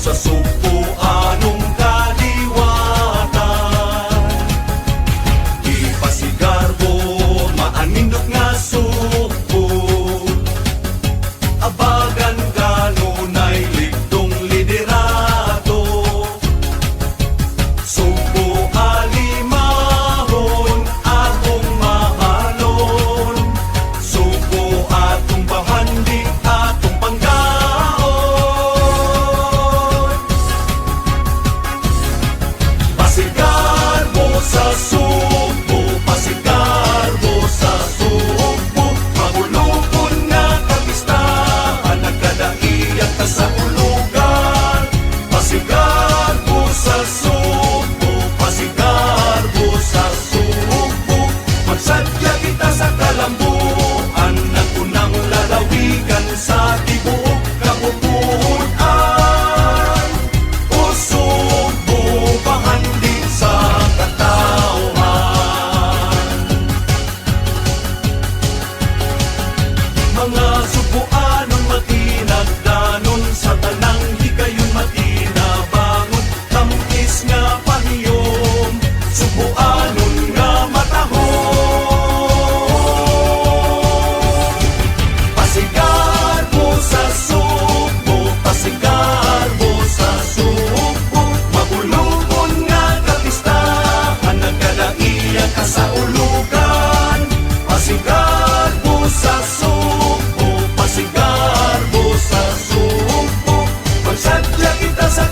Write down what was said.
sa Sugbo anong kaliwatan. Di pasigarbo maanindot nga Sugbo, abagan kanunay ligdong liderato. Sugbo alimahon atong mahalon, Sugbo atong bahandi atong panggaon. Pasigarbo sa Sugbo, pasigarbo sa Sugbo, magulupon nga kapistahan, nagkadaiyak ka sa ulugan. Pasigarbo sa Sugbo, pasigarbo sa Sugbo, magsadya kita sa kalambuan, nagunang lalawigan sa tibuok kapupuan. O Sugbo, bahandi sa katawhan. Mga Sugboanon matinagdanon, sa tanang higayon matinabangon, tampis nga pahiyom, Sugboanon nga matahom. Pasigarbo sa Sugbo, pasigarbo sa Sugbo, magulupon nga kapistahan, nagkadaiyak ka sa ulugan. Pasigarbo sa Sugbo, pasigarbo sa Sugbo, magsadya kita sa